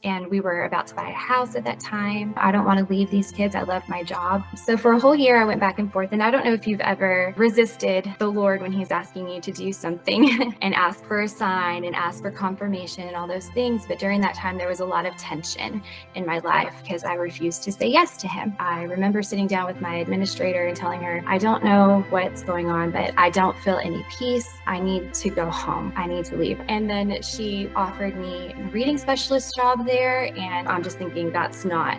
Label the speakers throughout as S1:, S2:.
S1: and we were about to buy a house at that time. I don't want to leave these kids. I love my job. So for a whole year, I went back and forth. And I don't know if you've ever resisted the Lord when he's asking you to do something and ask for a sign and ask for confirmation and all those things. But during that time, there was a lot of tension in my life because I refused to say yes to him. I remember sitting down with my administrator and telling her, I don't know what's going on, but I don't feel any peace. I need to go home. I need to leave. And then she offered me a reading specialist job there. And I'm just thinking that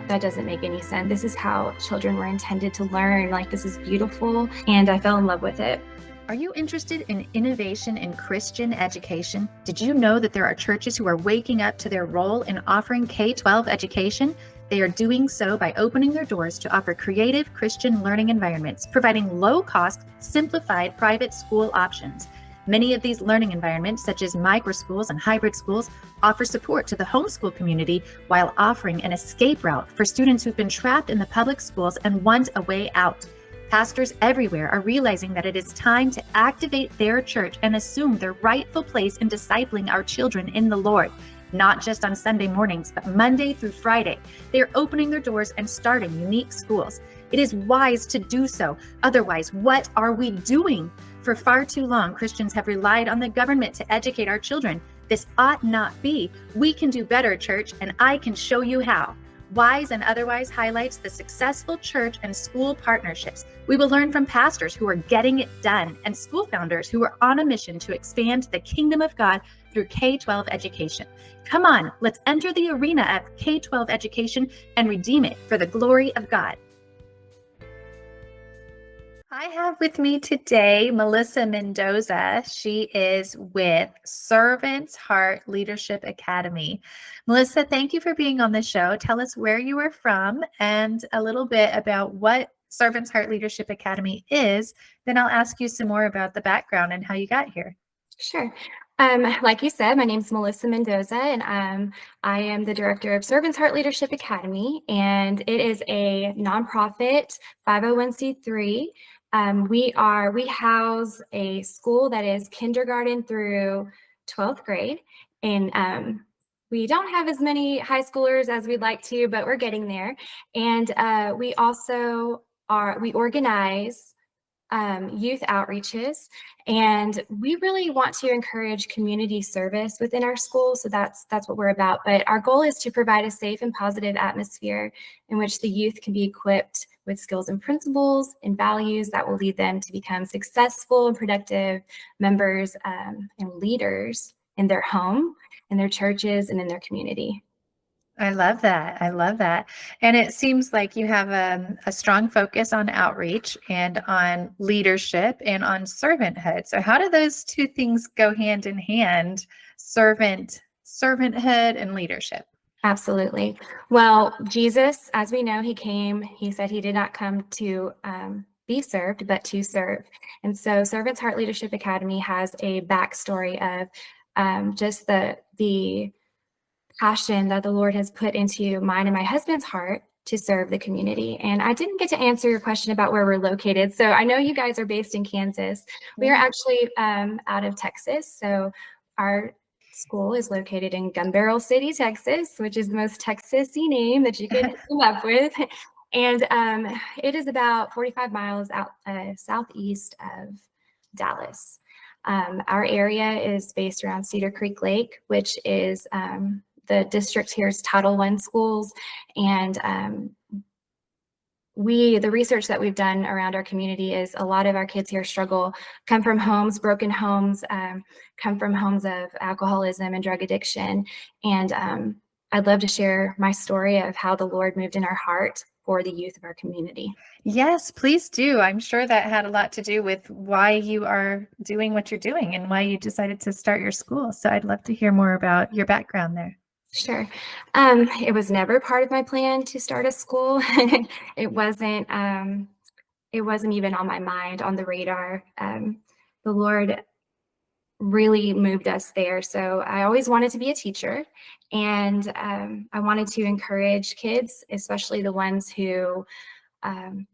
S1: doesn't make any sense. This is how children were intended to learn. Like, this is beautiful. And I fell in love with it.
S2: Are you interested in innovation in Christian education? Did you know that there are churches who are waking up to their role in offering K-12 education? They are doing so by opening their doors to offer creative Christian learning environments, providing low-cost, simplified private school options. Many of these learning environments, such as microschools and hybrid schools, offer support to the homeschool community while offering an escape route for students who've been trapped in the public schools and want a way out. Pastors everywhere are realizing that it is time to activate their church and assume their rightful place in discipling our children in the Lord. Not just on Sunday mornings, but Monday through Friday. They are opening their doors and starting unique schools. It is wise to do so. Otherwise, what are we doing? For far too long, Christians have relied on the government to educate our children. This ought not be. We can do better, church, and I can show you how. Wise and Otherwise highlights the successful church and school partnerships. We will learn from pastors who are getting it done and school founders who are on a mission to expand the kingdom of God through K-12 education. Come on, let's enter the arena of K-12 education and redeem it for the glory of God. I have with me today Mellissa Mendoza. She is with Servant's Heart Leadership Academy. Mellissa, thank you for being on the show. Tell us where you are from and a little bit about what Servant's Heart Leadership Academy is. Then I'll ask you some more about the background and how you got here.
S1: Sure. Like you said, my name is Mellissa Mendoza, and I am the director of Servant's Heart Leadership Academy, and it is a nonprofit 501c3. We house a school that is kindergarten through 12th grade, and we don't have as many high schoolers as we'd like to, but we're getting there. And we also organize youth outreaches, and we really want to encourage community service within our school. So that's what we're about. But our goal is to provide a safe and positive atmosphere in which the youth can be equipped with skills and principles and values that will lead them to become successful and productive members and leaders in their home, in their churches, and in their community.
S2: I love that. I love that. And it seems like you have a strong focus on outreach and on leadership and on servanthood. So how do those two things go hand in hand, servanthood and leadership?
S1: Absolutely. Well, Jesus, as we know, he said he did not come to be served, but to serve. And so Servant's Heart Leadership Academy has a backstory of just the passion that the Lord has put into mine and my husband's heart to serve the community. And I didn't get to answer your question about where we're located. So I know you guys are based in Kansas. We are actually out of Texas. So our school is located in Gun Barrel City, Texas, which is the most Texas-y name that you can come up with. And it is about 45 miles out southeast of Dallas. Our area is based around Cedar Creek Lake, which is the district here is Title I schools, and the research that we've done around our community is a lot of our kids here come from broken homes, come from homes of alcoholism and drug addiction. And I'd love to share my story of how the Lord moved in our heart for the youth of our community.
S2: Yes, please do. I'm sure that had a lot to do with why you are doing what you're doing and why you decided to start your school. So I'd love to hear more about your background there.
S1: Sure. It was never part of my plan to start a school. It wasn't even on my mind, on the radar. The Lord really moved us there. So I always wanted to be a teacher, and I wanted to encourage kids, especially the ones who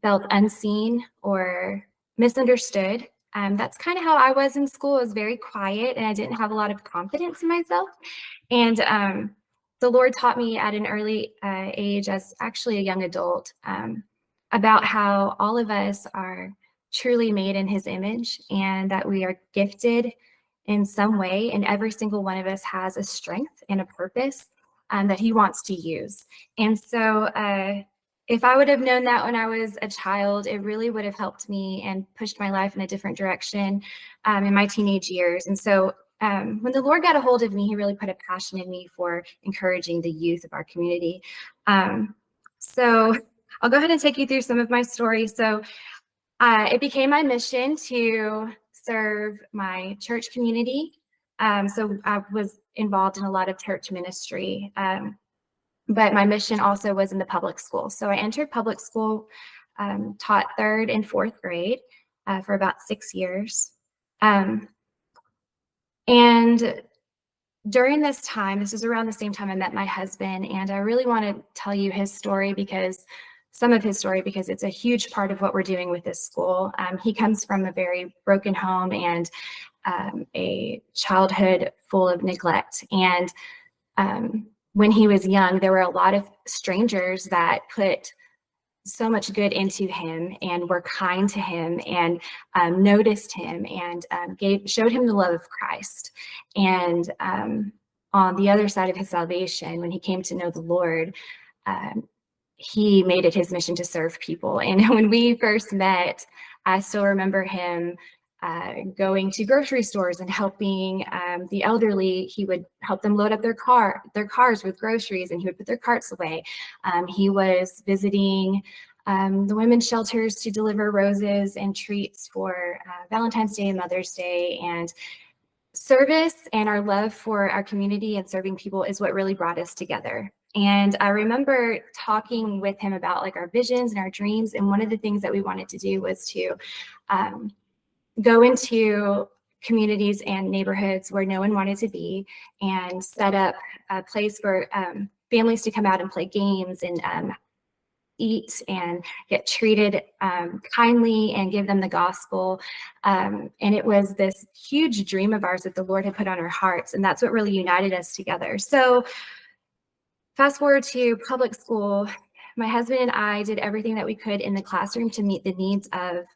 S1: felt unseen or misunderstood. That's kind of how I was in school. I was very quiet, and I didn't have a lot of confidence in myself. And the Lord taught me at an early age, as actually a young adult, about how all of us are truly made in His image and that we are gifted in some way, and every single one of us has a strength and a purpose that He wants to use. And so, if I would have known that when I was a child, it really would have helped me and pushed my life in a different direction in my teenage years. And so, when the Lord got a hold of me, He really put a passion in me for encouraging the youth of our community. So I'll go ahead and take you through some of my story. So it became my mission to serve my church community. So I was involved in a lot of church ministry, but my mission also was in the public school. So I entered public school, taught third and fourth grade for about 6 years. And during this time, this is around the same time I met my husband, and I really want to tell you his story because some of his story, because it's a huge part of what we're doing with this school. He comes from a very broken home and a childhood full of neglect. And when he was young, there were a lot of strangers that put so much good into him and were kind to him and noticed him and showed him the love of Christ. And on the other side of his salvation, when he came to know the Lord, um, he made it his mission to serve people. And when we first met, I still remember him going to grocery stores and helping the elderly. He would help them load up their cars with groceries, and he would put their carts away. He was visiting the women's shelters to deliver roses and treats for Valentine's Day and Mother's Day. And service and our love for our community and serving people is what really brought us together. And I remember talking with him about like our visions and our dreams. And one of the things that we wanted to do was to go into communities and neighborhoods where no one wanted to be and set up a place for families to come out and play games and eat and get treated kindly and give them the gospel. And it was this huge dream of ours that the Lord had put on our hearts. And that's what really united us together. So fast forward to public school, my husband and I did everything that we could in the classroom to meet the needs of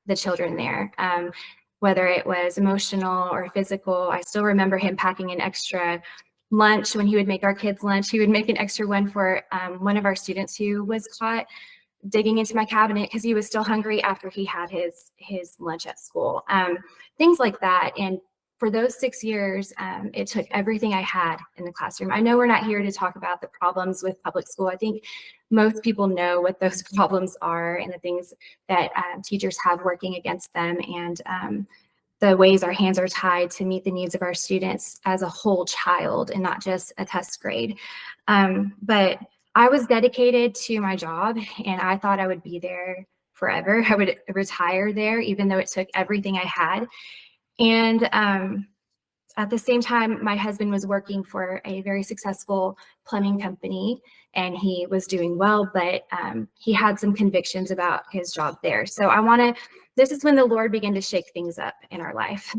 S1: the children there, whether it was emotional or physical. I still remember him packing an extra lunch. When he would make our kids lunch, he would make an extra one for one of our students who was caught digging into my cabinet because he was still hungry after he had his lunch at school. Things like that. And for those 6 years, it took everything I had in the classroom. I know we're not here to talk about the problems with public school. I think most people know what those problems are and the things that teachers have working against them, and the ways our hands are tied to meet the needs of our students as a whole child and not just a test grade. But I was dedicated to my job, and I thought I would be there forever. I would retire there, even though it took everything I had. And at the same time, my husband was working for a very successful plumbing company, and he was doing well, but he had some convictions about his job there. So this is when the Lord began to shake things up in our life.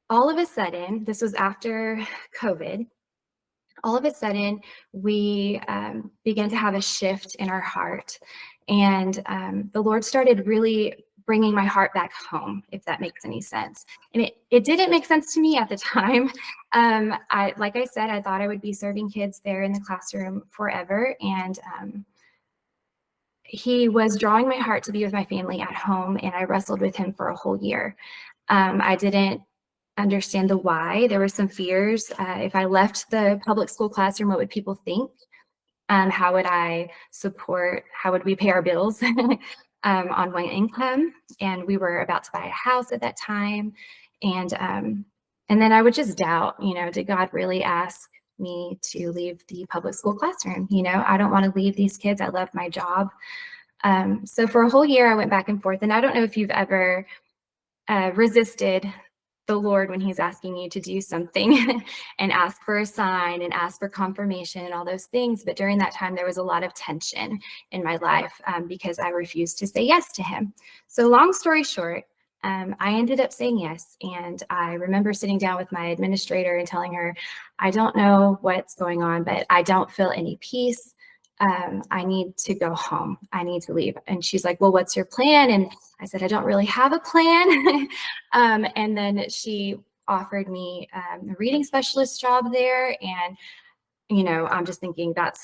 S1: All of a sudden, this was after COVID, all of a sudden, we began to have a shift in our heart. And the Lord started really bringing my heart back home, if that makes any sense. And it didn't make sense to me at the time. Like I said, I thought I would be serving kids there in the classroom forever. And he was drawing my heart to be with my family at home, and I wrestled with him for a whole year. I didn't understand the why. There were some fears. If I left the public school classroom, what would people think? How would I support, how would we pay our bills on one income? And we were about to buy a house at that time. And then I would just doubt, did God really ask me to leave the public school classroom? I don't want to leave these kids. I love my job. So for a whole year, I went back and forth. And I don't know if you've ever resisted the Lord when he's asking you to do something and ask for a sign and ask for confirmation and all those things. But during that time, there was a lot of tension in my life because I refused to say yes to him. So long story short, I ended up saying yes. And I remember sitting down with my administrator and telling her, I don't know what's going on, but I don't feel any peace. I need to go home. I need to leave. And she's like, well, what's your plan? And I said, I don't really have a plan. And then she offered me a reading specialist job there. And, I'm just thinking that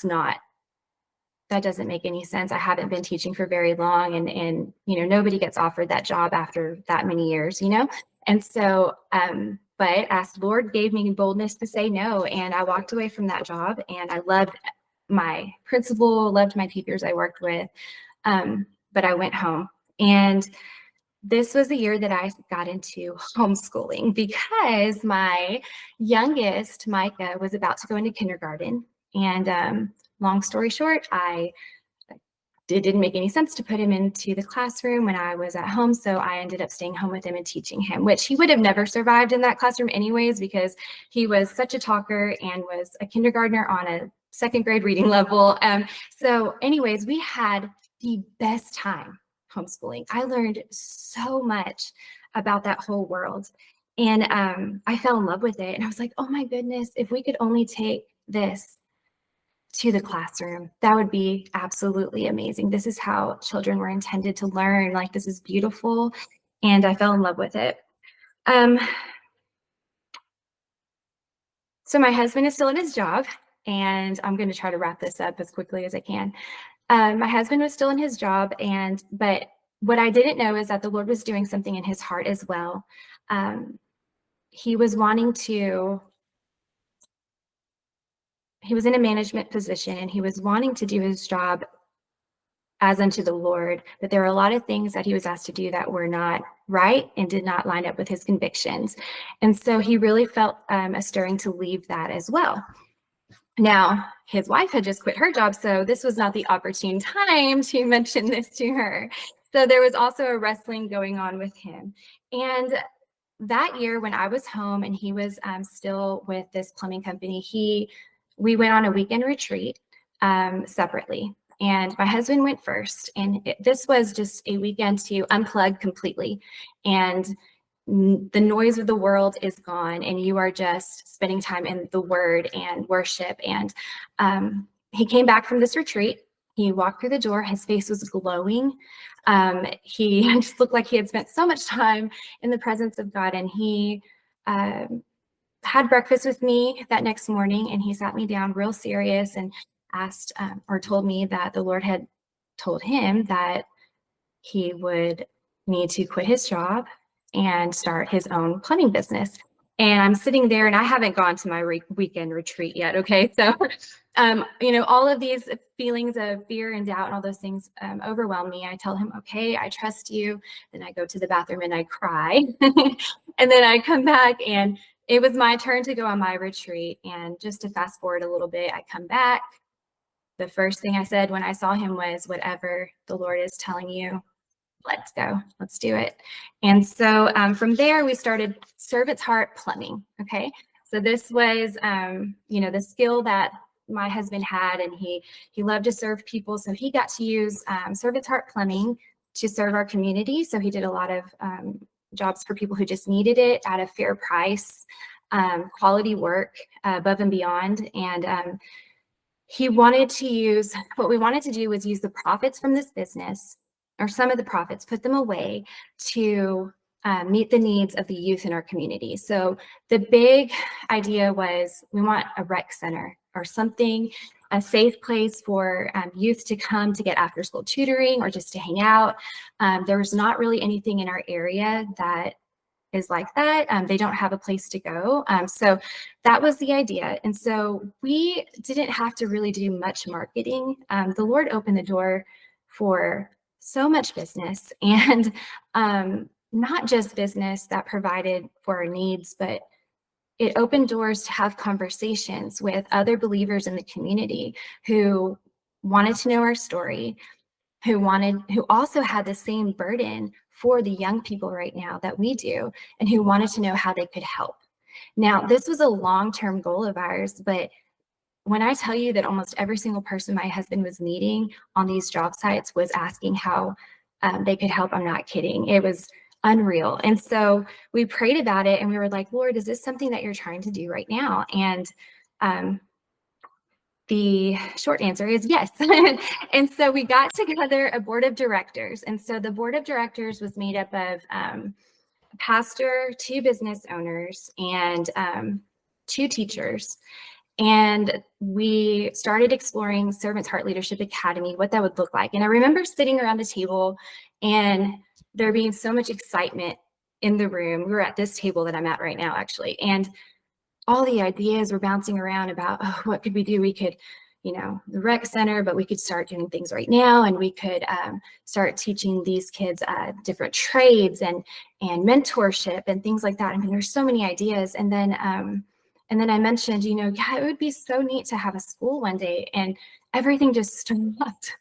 S1: doesn't make any sense. I haven't been teaching for very long, and nobody gets offered that job after that many years. And so, but as the Lord gave me boldness to say no, and I walked away from that job, and I loved my principal, loved my teachers I worked with, but I went home. And this was the year that I got into homeschooling because my youngest, Micah, was about to go into kindergarten. And long story short, it didn't make any sense to put him into the classroom when I was at home. So I ended up staying home with him and teaching him, which he would have never survived in that classroom anyways, because he was such a talker and was a kindergartner on a second grade reading level. So anyways, we had the best time homeschooling. I learned so much about that whole world. And I fell in love with it. And I was like, oh my goodness, if we could only take this to the classroom, that would be absolutely amazing. This is how children were intended to learn. Like, this is beautiful. And I fell in love with it. So my husband is still in his job, and I'm going to try to wrap this up as quickly as I can. My husband was still in his job, but what I didn't know is that the Lord was doing something in his heart as well. He was in a management position, and he was wanting to do his job as unto the Lord, but there were a lot of things that he was asked to do that were not right and did not line up with his convictions. And so he really felt a stirring to leave that as well. Now, his wife had just quit her job, so this was not the opportune time to mention this to her. So there was also a wrestling going on with him. And that year when I was home and he was still with this plumbing company, we went on a weekend retreat separately. And my husband went first. And this was just a weekend to unplug completely. And the noise of the world is gone, and you are just spending time in the Word and worship. And he came back from this retreat. He walked through the door. His face was glowing. He just looked like he had spent so much time in the presence of God. And he had breakfast with me that next morning, and he sat me down real serious and asked or told me that the Lord had told him that he would need to quit his job and start his own plumbing business. And I'm sitting there, and I haven't gone to my weekend retreat yet. Okay. So, all of these feelings of fear and doubt and all those things overwhelm me. I tell him, okay, I trust you. Then I go to the bathroom and I cry. And then I come back, and it was my turn to go on my retreat. And just to fast forward a little bit, I come back. The first thing I said when I saw him was, whatever the Lord is telling you, let's go, let's do it. And so from there, we started Servant's Heart Plumbing. Okay. So this was, the skill that my husband had, and he loved to serve people. So he got to use Servant's Heart Plumbing to serve our community. So he did a lot of jobs for people who just needed it at a fair price, quality work above and beyond. And what we wanted to do was use the profits from this business, or some of the profits, put them away to meet the needs of the youth in our community. So the big idea was, we want a rec center or something, a safe place for youth to come to get after school tutoring or just to hang out. There was not really anything in our area that is like that. They don't have a place to go. So that was the idea. And so we didn't have to really do much marketing. The Lord opened the door for so much business, and not just business that provided for our needs, but it opened doors to have conversations with other believers in the community who wanted to know our story, who also had the same burden for the young people right now that we do, and who wanted to know how they could help. Now, this was a long-term goal of ours, but when I tell you that almost every single person my husband was meeting on these job sites was asking how they could help, I'm not kidding. It was unreal. And so we prayed about it and we were like, Lord, is this something that you're trying to do right now? And um, the short answer is yes. And so we got together a board of directors. And so the board of directors was made up of a pastor, two business owners, and two teachers. And we started exploring Servant's Heart Leadership Academy, what that would look like. And I remember sitting around the table and there being so much excitement in the room. We were at this table that I'm at right now, actually. And all the ideas were bouncing around about, oh, what could we do? We could, the rec center, but we could start doing things right now. And we could start teaching these kids different trades and mentorship and things like that. I mean, there's so many ideas. And then I mentioned, yeah, it would be so neat to have a school one day, and everything just stopped.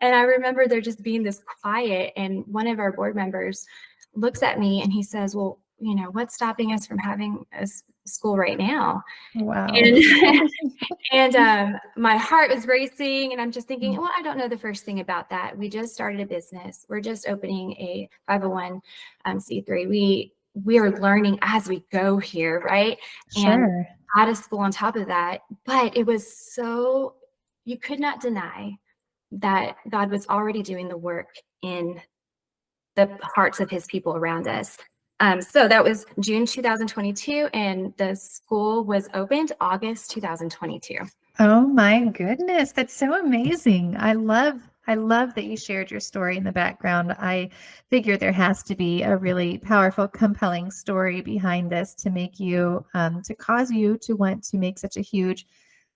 S1: And I remember there just being this quiet, and one of our board members looks at me and he says, well, what's stopping us from having a school right now?
S2: Wow.
S1: And my heart was racing, and I'm just thinking, well, I don't know the first thing about that. We just started a business. We're just opening a 501c3. We are learning as we go here, right? And
S2: Sure.
S1: out of school on top of that. But it was so, you could not deny that God was already doing the work in the hearts of his people around us. So that was June 2022, and the school was opened August 2022.
S2: Oh my goodness, that's so amazing. I love that you shared your story in the background. I figure there has to be a really powerful, compelling story behind this to make you to cause you to want to make such a huge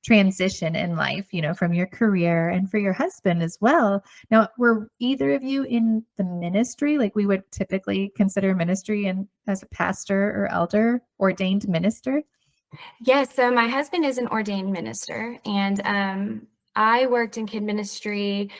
S2: transition in life, from your career and for your husband as well. Now, were either of you in the ministry, like we would typically consider ministry and as a pastor or elder, ordained minister?
S1: Yes, so my husband is an ordained minister, and I worked in kid ministry,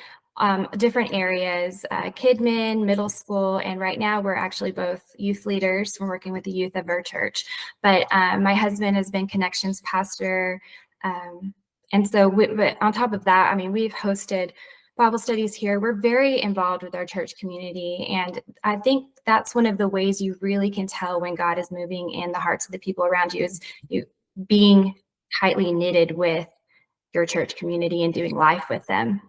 S1: different areas, kidmin, middle school, and right now we're actually both youth leaders. We're working with the youth of our church. But my husband has been connections pastor, and so but on top of that, I mean, we've hosted Bible studies here. We're very involved with our church community, and I think that's one of the ways you really can tell when God is moving in the hearts of the people around you is you being tightly knitted with your church community and doing life with them.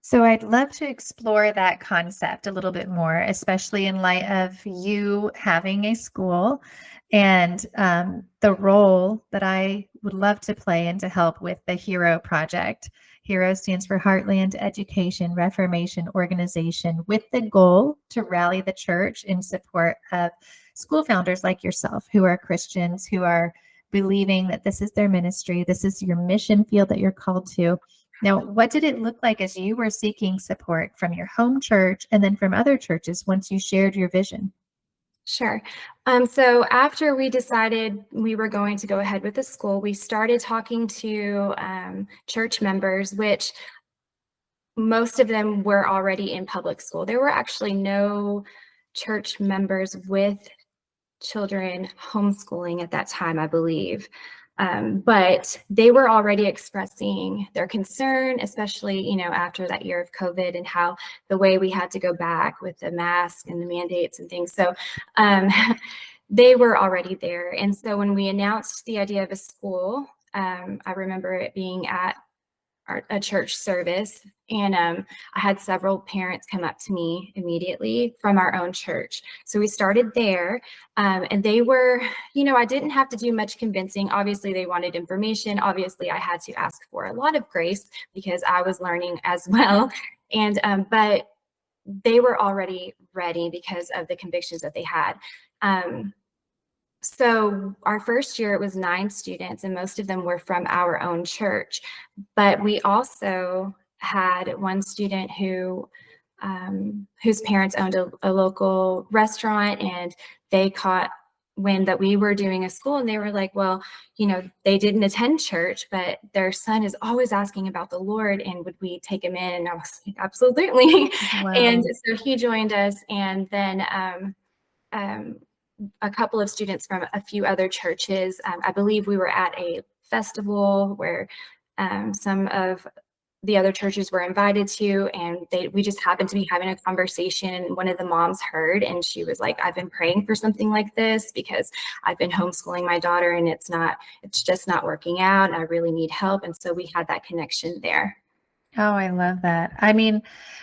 S2: So I'd love to explore that concept a little bit more, especially in light of you having a school and the role that I would love to play and to help with the HERO project. HERO stands for Heartland Education Reformation Organization, with the goal to rally the church in support of school founders like yourself who are Christians, who are believing that this is their ministry, this is your mission field that you're called to. Now, what did it look like as you were seeking support from your home church and then from other churches once you shared your vision?
S1: Sure. So after we decided we were going to go ahead with the school, we started talking to church members, which most of them were already in public school. There were actually no church members with children homeschooling at that time, I believe. But they were already expressing their concern, especially, after that year of COVID and how the way we had to go back with the mask and the mandates and things. So um, they were already there. And so when we announced the idea of a school, I remember it being at a church service, and I had several parents come up to me immediately from our own church. So we started there, and they were, I didn't have to do much convincing. Obviously, they wanted information. Obviously, I had to ask for a lot of grace because I was learning as well. And but they were already ready because of the convictions that they had. So our first year, it was 9 students, and most of them were from our own church. But we also had one student whose parents owned a local restaurant, and they caught wind that we were doing a school, and they were like, well, they didn't attend church, but their son is always asking about the Lord, and would we take him in? And I was like, absolutely. And
S2: Wow.
S1: so he joined us, and then um, a couple of students from a few other churches. I believe we were at a festival where some of the other churches were invited to, and we just happened to be having a conversation, and one of the moms heard, and she was like, I've been praying for something like this because I've been homeschooling my daughter and it's just not working out, and I really need help. And so we had that connection there.
S2: Oh, I love that. I mean,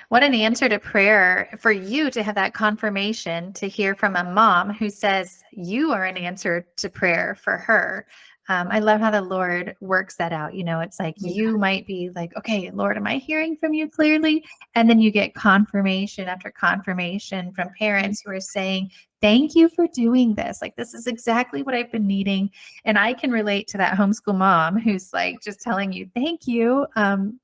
S2: what an answer to prayer for you to have that confirmation to hear from a mom who says you are an answer to prayer for her. I love how the Lord works that out. It's like
S1: Yeah.
S2: you might be like, okay, Lord, am I hearing from you clearly? And then you get confirmation after confirmation from parents who are saying, thank you for doing this. Like, this is exactly what I've been needing. And I can relate to that homeschool mom who's like just telling you, thank you,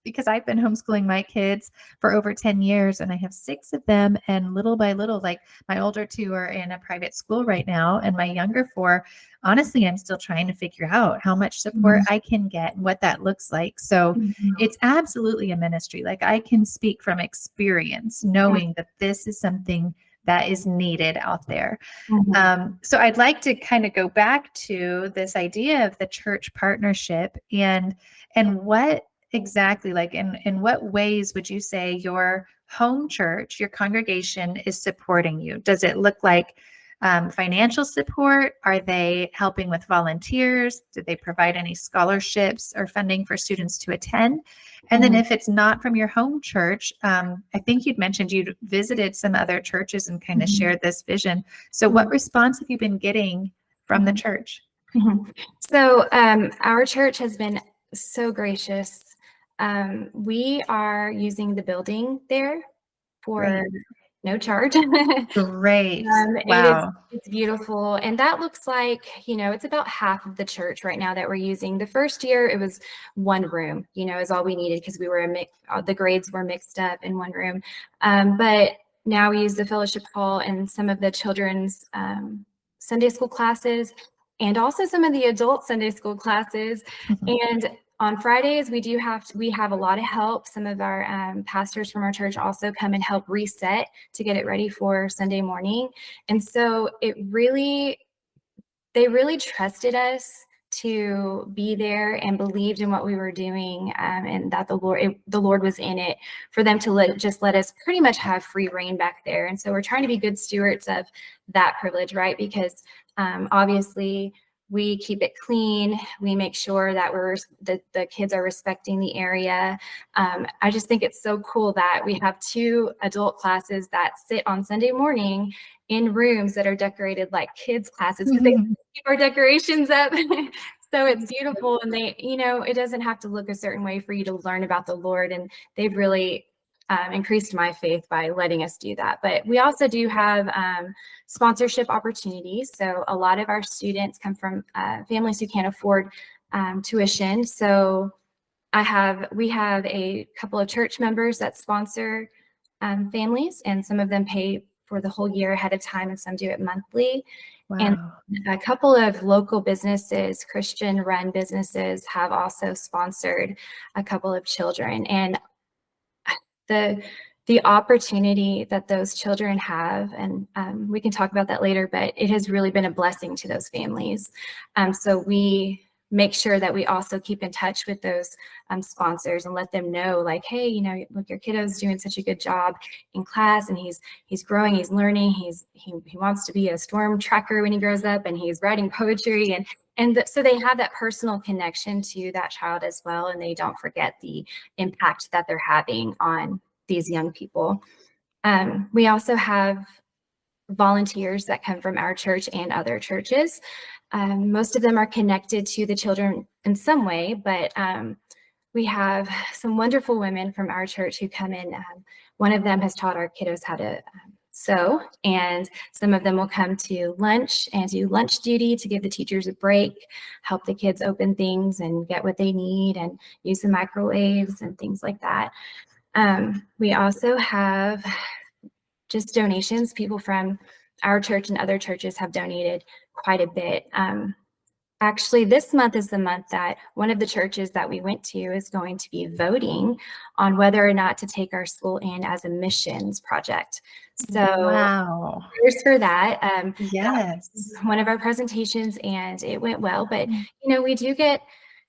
S2: because I've been homeschooling my kids for over 10 years and I have 6 of them. And little by little, like my older 2 are in a private school right now. And my younger 4, honestly, I'm still trying to figure out how much support I can get and what that looks like. So it's absolutely a ministry. Like I can speak from experience, knowing that this is something that is needed out there. So I'd like to kind of go back to this idea of the church partnership and what exactly, like in what ways would you say your home church, your congregation is supporting you? Does it look like financial support? Are they helping with volunteers? Do they provide any scholarships or funding for students to attend? And then if it's not from your home church, I think you'd mentioned you'd visited some other churches and kind of shared this vision. So what response have you been getting from the church?
S1: So our church has been so gracious. We are using the building there for
S2: Great.
S1: no charge.
S2: Great.
S1: It
S2: Wow.
S1: it's beautiful. And that looks like, it's about half of the church right now that we're using. The first year it was one room, is all we needed because the grades were mixed up in one room. But now we use the fellowship hall and some of the children's Sunday school classes and also some of the adult Sunday school classes. And on Fridays, we have a lot of help. Some of our pastors from our church also come and help reset to get it ready for Sunday morning. And so they really trusted us to be there and believed in what we were doing, and that the Lord was in it for them to let us pretty much have free reign back there. And so we're trying to be good stewards of that privilege, right? Because obviously we keep it clean. We make sure that the kids are respecting the area. I just think it's so cool that we have 2 adult classes that sit on Sunday morning in rooms that are decorated like kids classes because they keep our decorations up. So it's beautiful, and it doesn't have to look a certain way for you to learn about the Lord. And they've really increased my faith by letting us do that. But we also do have sponsorship opportunities. So a lot of our students come from families who can't afford tuition. So we have a couple of church members that sponsor families, and some of them pay for the whole year ahead of time, and some do it monthly. And
S2: Wow.
S1: a couple of local businesses, Christian-run businesses, have also sponsored a couple of children. And the opportunity that those children have, and we can talk about that later, but it has really been a blessing to those families. So we make sure that we also keep in touch with those sponsors and let them know, like, hey, look, your kiddo's doing such a good job in class, and he's growing, he's learning, he wants to be a storm tracker when he grows up, and he's writing poetry, so they have that personal connection to that child as well, and they don't forget the impact that they're having on these young people. We also have volunteers that come from our church and other churches. Most of them are connected to the children in some way, but we have some wonderful women from our church who come in. One of them has taught our kiddos how to sew, and some of them will come to lunch and do lunch duty to give the teachers a break, help the kids open things and get what they need, and use the microwaves and things like that. We also have just donations. People from our church and other churches have donated quite a bit. Actually, this month is the month that one of the churches that we went to is going to be voting on whether or not to take our school in as a missions project. So
S2: Wow.
S1: here's for that.
S2: Yes.
S1: That was one of our presentations, and it went well. But we do get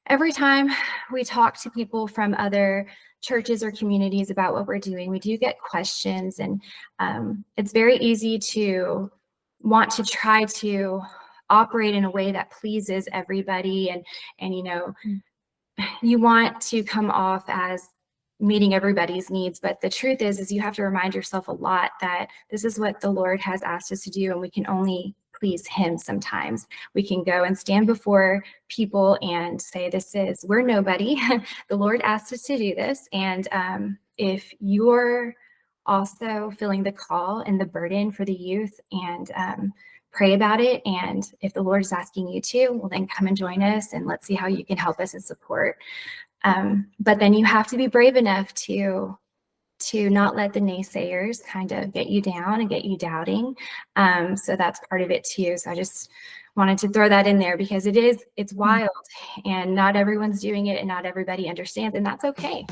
S1: Every time we talk to people from other churches or communities about what we're doing, we do get questions, and it's very easy to want to try to operate in a way that pleases everybody, and you want to come off as meeting everybody's needs, but the truth is you have to remind yourself a lot that this is what the Lord has asked us to do, and we can only please him. Sometimes we can go and stand before people and say, we're nobody. The Lord asked us to do this. And if you're also feeling the call and the burden for the youth, and pray about it, and if the Lord is asking you to, well, then come and join us, and let's see how you can help us and support. But then you have to be brave enough to not let the naysayers kind of get you down and get you doubting. So that's part of it too. So I just wanted to throw that in there, because it's wild, and not everyone's doing it, and not everybody understands, and that's okay,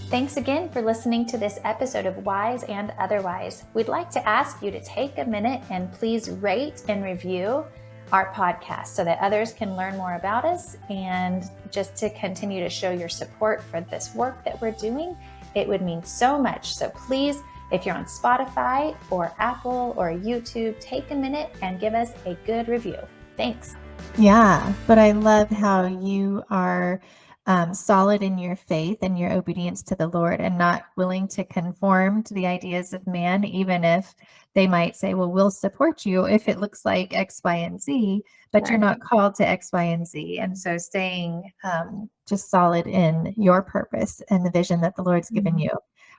S2: Thanks again for listening to this episode of Wise and Otherwise. We'd like to ask you to take a minute and please rate and review our podcast so that others can learn more about us, and just to continue to show your support for this work that we're doing. It would mean so much. So please, if you're on Spotify or Apple or YouTube, take a minute and give us a good review. Thanks.
S3: Yeah, but I love how you are solid in your faith and your obedience to the Lord, and not willing to conform to the ideas of man, even if they might say, well, we'll support you if it looks like X, Y, and Z, but you're not called to X, Y, and Z. And so staying just solid in your purpose and the vision that the Lord's given you.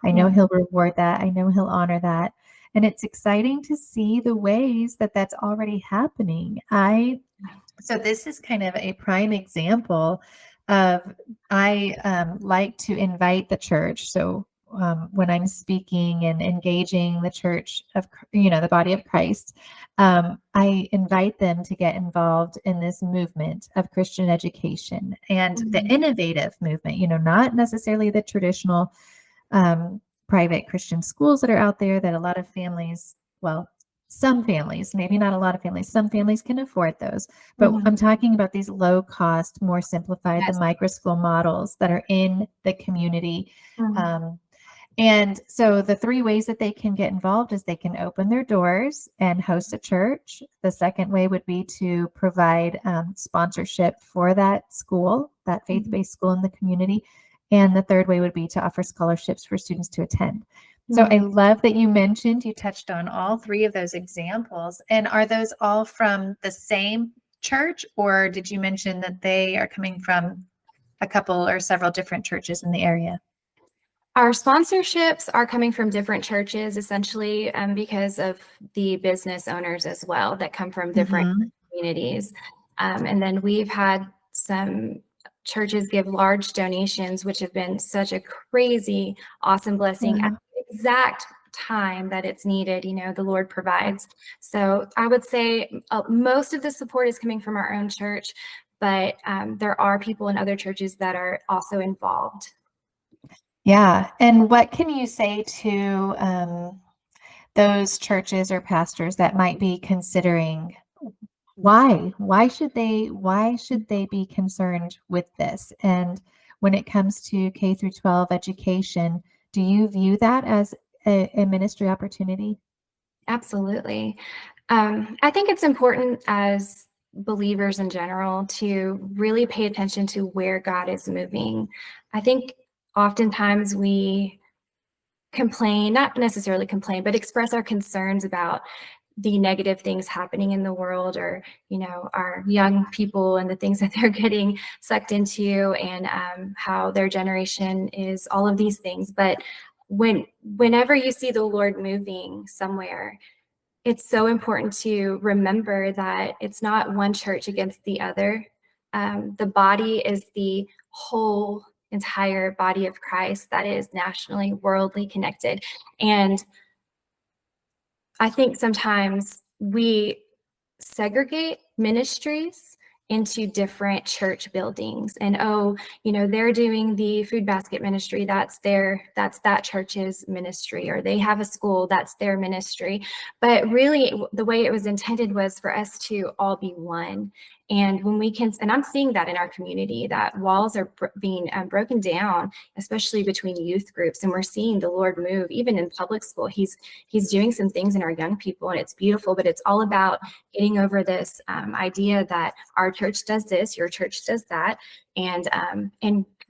S3: I know he'll reward that. I know he'll honor that. And it's exciting to see the ways that that's already happening. So this is kind of a prime example of, I like to invite the church. So when I'm speaking and engaging the church of, the body of Christ, I invite them to get involved in this movement of Christian education, and the innovative movement, not necessarily the traditional private Christian schools that are out there that a lot of families, well, some families, maybe not a lot of families, some families can afford those. But I'm talking about these low cost, more simplified, the micro school models that are in the community. And so the three ways that they can get involved is they can open their doors and host a church. The second way would be to provide sponsorship for that school, that faith-based school in the community. And the third way would be to offer scholarships for students to attend. So I love that you touched on all three of those examples. And are those all from the same church, or did you mention that they are coming from a couple or several different churches in the area?
S1: Our sponsorships are coming from different churches, essentially, because of the business owners as well that come from different communities. And then we've had some churches give large donations, which have been such a crazy, awesome blessing at the exact time that it's needed. The Lord provides. So I would say most of the support is coming from our own church, but there are people in other churches that are also involved.
S3: Yeah. And what can you say to those churches or pastors that might be considering, why should they be concerned with this? And when it comes to K through 12 education, do you view that as a ministry opportunity?
S1: Absolutely. I think it's important as believers in general to really pay attention to where God is moving. I think oftentimes we complain, not necessarily complain, but express our concerns about the negative things happening in the world, or, our young people and the things that they're getting sucked into, and how their generation is all of these things. But whenever you see the Lord moving somewhere, it's so important to remember that it's not one church against the other. The body is the whole entire body of Christ that is nationally, worldly connected. And I think sometimes we segregate ministries into different church buildings, and they're doing the food basket ministry, that's that church's ministry, or they have a school, that's their ministry. But really the way it was intended was for us to all be one, And when we can, and I'm seeing that in our community, that walls are being broken down, especially between youth groups. And we're seeing the Lord move, even in public school. He's doing some things in our young people, and it's beautiful, but it's all about getting over this idea that our church does this, your church does that, and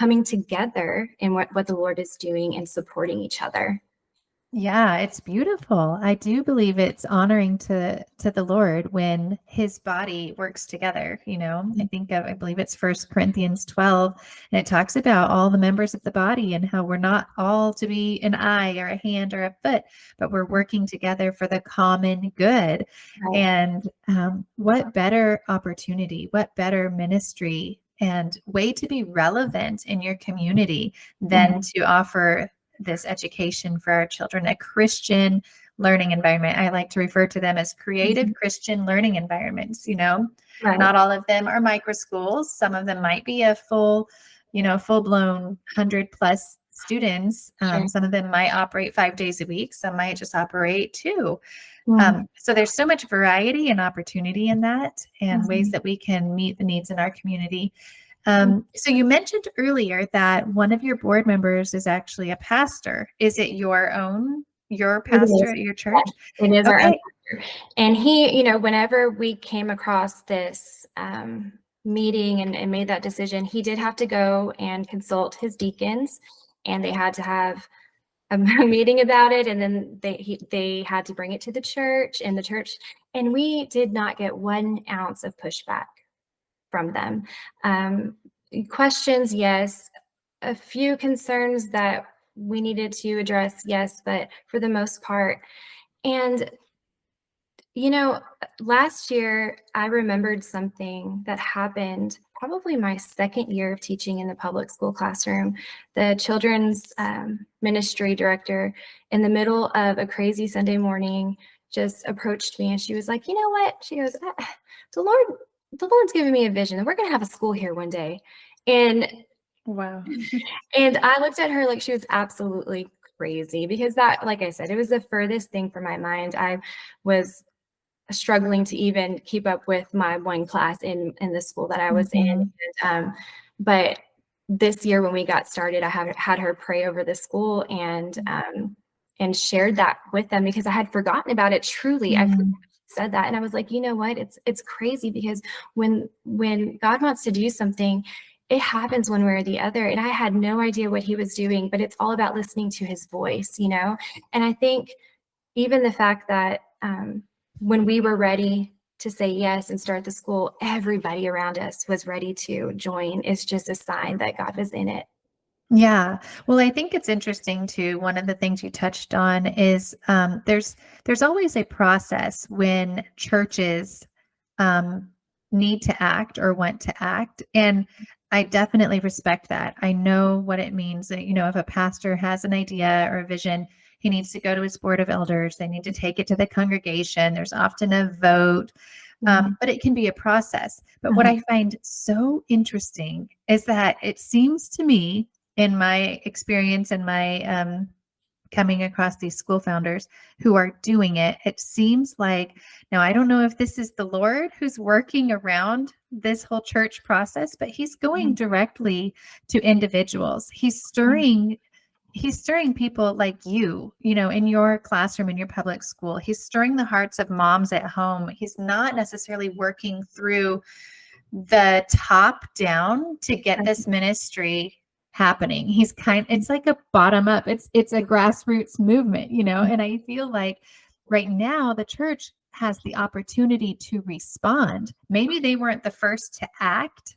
S1: coming together in what the Lord is doing and supporting each other.
S3: Yeah, it's beautiful. I do believe it's honoring to the Lord when his body works together. I believe it's First Corinthians 12, and it talks about all the members of the body and how we're not all to be an eye or a hand or a foot, but we're working together for the common good.
S1: Right.
S3: And what better opportunity, what better ministry and way to be relevant in your community than to offer this education for our children, a Christian learning environment. I like to refer to them as creative Christian learning environments.
S1: Right.
S3: Not all of them are micro schools. Some of them might be a full-blown 100+ students.
S1: Sure.
S3: Some of them might operate 5 days a week. Some might just operate 2. So there's so much variety and opportunity in that, and ways that we can meet the needs in our community. So you mentioned earlier that one of your board members is actually a pastor. Is it your pastor at your church?
S1: Yeah, it is our own
S3: Okay.
S1: pastor. And he, whenever we came across this meeting and made that decision, he did have to go and consult his deacons, and they had to have a meeting about it, and then they had to bring it to the church, and we did not get 1 ounce of pushback from them. Questions, yes. A few concerns that we needed to address, yes, but for the most part. And, last year I remembered something that happened probably my 2nd year of teaching in the public school classroom. The children's ministry director, in the middle of a crazy Sunday morning, just approached me, and she was like, "You know what?" She goes, "The Lord's giving me a vision that we're going to have a school here one day." And
S3: Wow.
S1: and I looked at her like she was absolutely crazy, because that, like I said, it was the furthest thing from my mind. I was struggling to even keep up with my one class in the school that I was in. But this year when we got started, I had her pray over the school and shared that with them, because I had forgotten about it. Truly, I said that, and I was like, you know what? It's crazy, because when God wants to do something, it happens one way or the other. And I had no idea what he was doing, but it's all about listening to his voice, And I think even the fact that when we were ready to say yes and start the school, everybody around us was ready to join, is just a sign that God was in it.
S3: Yeah. Well, I think it's interesting too. One of the things you touched on is there's always a process when churches need to act or want to act. And I definitely respect that. I know what it means that, if a pastor has an idea or a vision, he needs to go to his board of elders. They need to take it to the congregation. There's often a vote. But it can be a process. But what I find so interesting is that it seems to me, in my experience and my coming across these school founders who are doing it, it seems like, now I don't know if this is the Lord who's working around this whole church process, but he's going directly to individuals. He's stirring people like you, in your classroom, in your public school. He's stirring the hearts of moms at home. He's not necessarily working through the top down to get this ministry happening. It's like a bottom up. It's a grassroots movement, and I feel like right now the church has the opportunity to respond. Maybe they weren't the first to act,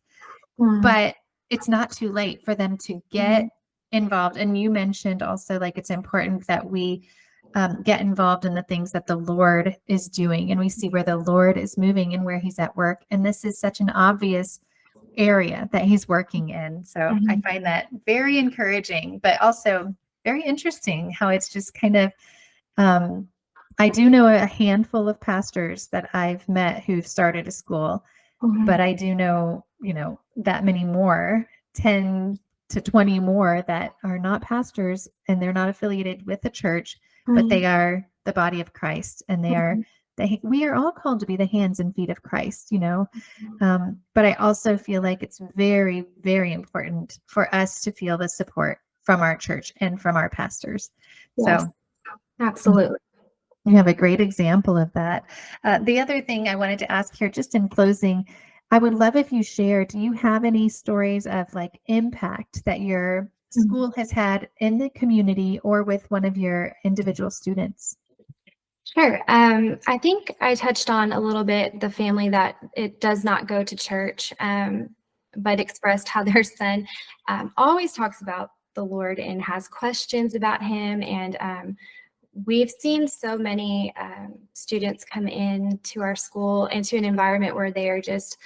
S3: but it's not too late for them to get involved. And you mentioned also, like, it's important that we get involved in the things that the Lord is doing, and we see where the Lord is moving and where he's at work. And this is such an obvious area that he's working in. So I find that very encouraging, but also very interesting how it's just kind of, I do know a handful of pastors that I've met who've started a school, but I do know, that many more, 10 to 20 more that are not pastors, and they're not affiliated with the church, but they are the body of Christ, and they are we are all called to be the hands and feet of Christ, but I also feel like it's very, very important for us to feel the support from our church and from our pastors.
S1: Yes,
S3: So
S1: absolutely.
S3: you have a great example of that. The other thing I wanted to ask here, just in closing, I would love if you share, do you have any stories of like impact that your school has had in the community or with one of your individual students?
S1: Sure. I think I touched on a little bit the family that it does not go to church, but expressed how their son always talks about the Lord and has questions about him. And we've seen so many students come in to our school into an environment where they are just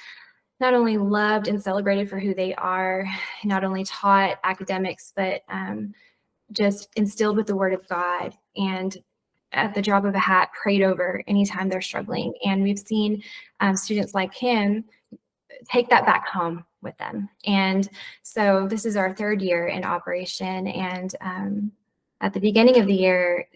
S1: not only loved and celebrated for who they are, not only taught academics, but just instilled with the Word of God, and at the drop of a hat prayed over anytime they're struggling. And we've seen students like him take that back home with them. And so this is our third year in operation. And at the beginning of the year,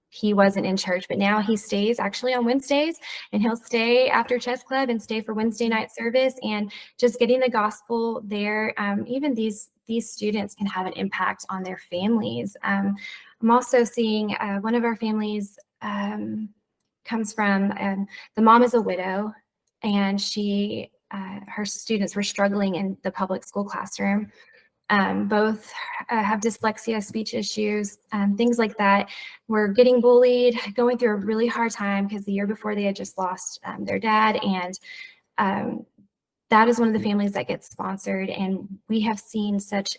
S1: he wasn't in church, but now he stays actually on Wednesdays, and he'll stay after chess club and stay for Wednesday night service, and just getting the gospel there. Even these students can have an impact on their families. I'm also seeing one of our families comes from, the mom is a widow, and her students were struggling in the public school classroom. Both have dyslexia, speech issues, things like that. Were getting bullied, going through a really hard time because the year before they had just lost their dad. And that is one of the families that gets sponsored. And we have seen such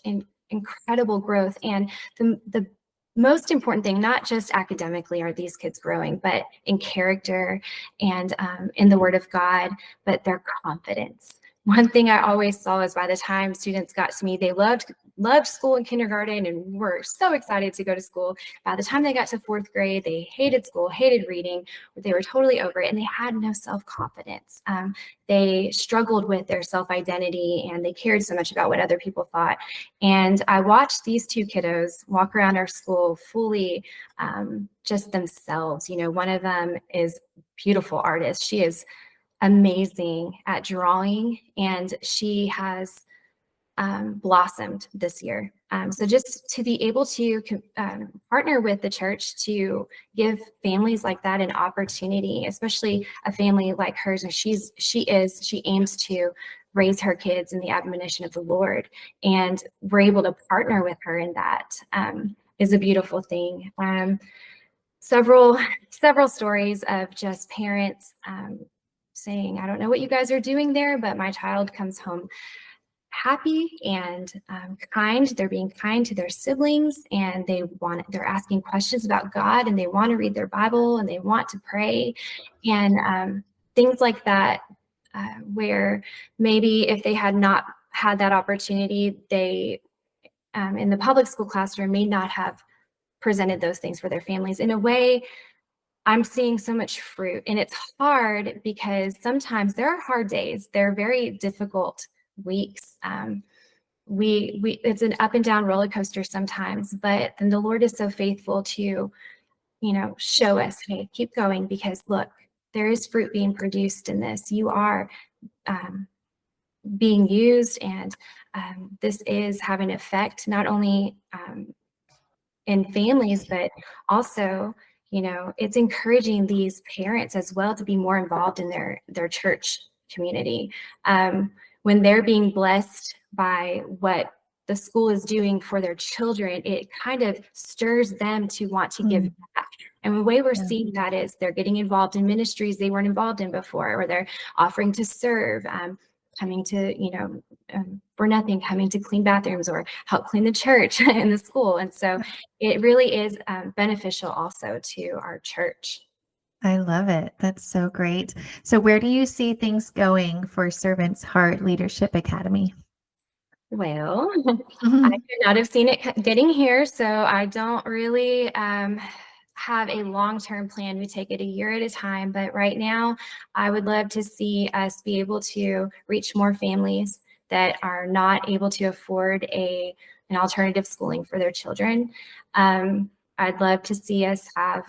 S1: incredible growth. And the most important thing, not just academically are these kids growing, but in character and in the Word of God, but their confidence. One thing I always saw is by the time students got to me, they loved school in kindergarten and were so excited to go to school. By the time they got to fourth grade, they hated school, hated reading, they were totally over it, and they had no self-confidence. They struggled with their self-identity, and they cared so much about what other people thought. And I watched these two kiddos walk around our school fully just themselves. One of them is a beautiful artist. She is amazing at drawing, and she has blossomed this year. So just to be able to partner with the church to give families like that an opportunity, especially a family like hers, and she aims to raise her kids in the admonition of the Lord, and we're able to partner with her in that, is a beautiful thing. Several stories of just parents saying, I don't know what you guys are doing there, but my child comes home happy and kind. They're being kind to their siblings, and they're asking questions about God, and they want to read their Bible, and they want to pray, and things like that, where maybe if they had not had that opportunity, they in the public school classroom may not have presented those things for their families. In a way, I'm seeing so much fruit, and it's hard because sometimes there are hard days. They're very difficult weeks. It's an up and down roller coaster sometimes, but then the Lord is so faithful to, show us, hey, keep going, because look, there is fruit being produced in this. You are being used, and this is having an effect not only in families, but also, it's encouraging these parents as well to be more involved in their church community. When they're being blessed by what the school is doing for their children, it kind of stirs them to want to give back. And the way we're seeing that is they're getting involved in ministries they weren't involved in before, or they're offering to serve, coming to, for nothing, coming to clean bathrooms or help clean the church in the school. And so it really is beneficial also to our church.
S3: I love it. That's so great. So where do you see things going for Servant's Heart Leadership Academy?
S1: Well, I could not have seen it getting here, so I don't really have a long-term plan. We take it a year at a time, but right now I would love to see us be able to reach more families that are not able to afford an alternative schooling for their children. I'd love to see us have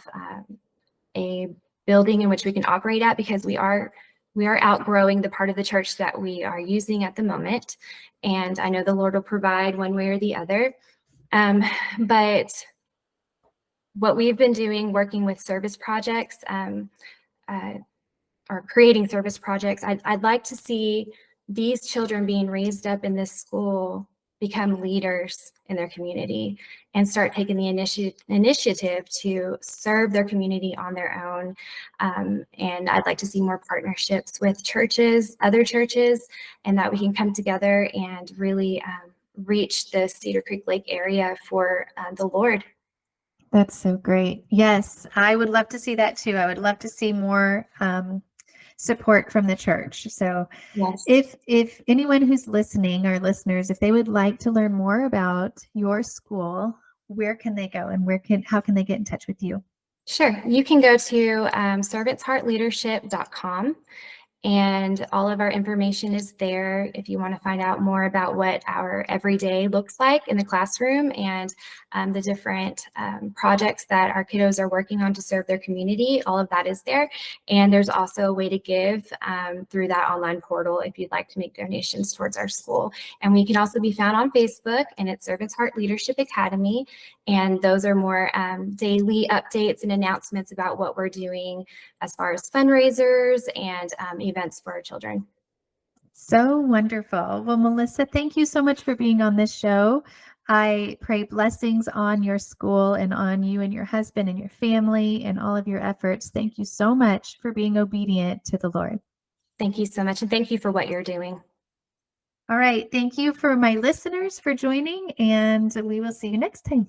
S1: a building in which we can operate at, because we are outgrowing the part of the church that we are using at the moment. And I know the Lord will provide one way or the other. But what we've been doing, working with service projects, or creating service projects, I'd like to see these children being raised up in this school become leaders in their community and start taking the initiative to serve their community on their own. And I'd like to see more partnerships with churches, other churches, and that we can come together and really reach the Cedar Creek Lake area for the Lord.
S3: That's so great. Yes, I would love to see that too. I would love to see more support from the church. So
S1: Yes.
S3: if anyone who's listening, or listeners, if they would like to learn more about your school, where can they go, and how can they get in touch with you?
S1: Sure. You can go to servantsheartleadership.com. And all of our information is there if you want to find out more about what our everyday looks like in the classroom, and the different projects that our kiddos are working on to serve their community. All of that is there. And there's also a way to give through that online portal if you'd like to make donations towards our school. And we can also be found on Facebook, and it's Servants Heart Leadership Academy. And those are more daily updates and announcements about what we're doing as far as fundraisers and events for our children.
S3: So wonderful. Well, Mellissa, thank you so much for being on this show. I pray blessings on your school and on you and your husband and your family and all of your efforts. Thank you so much for being obedient to the Lord.
S1: Thank you so much. And thank you for what you're doing.
S3: All right. Thank you for my listeners for joining, and we will see you next time.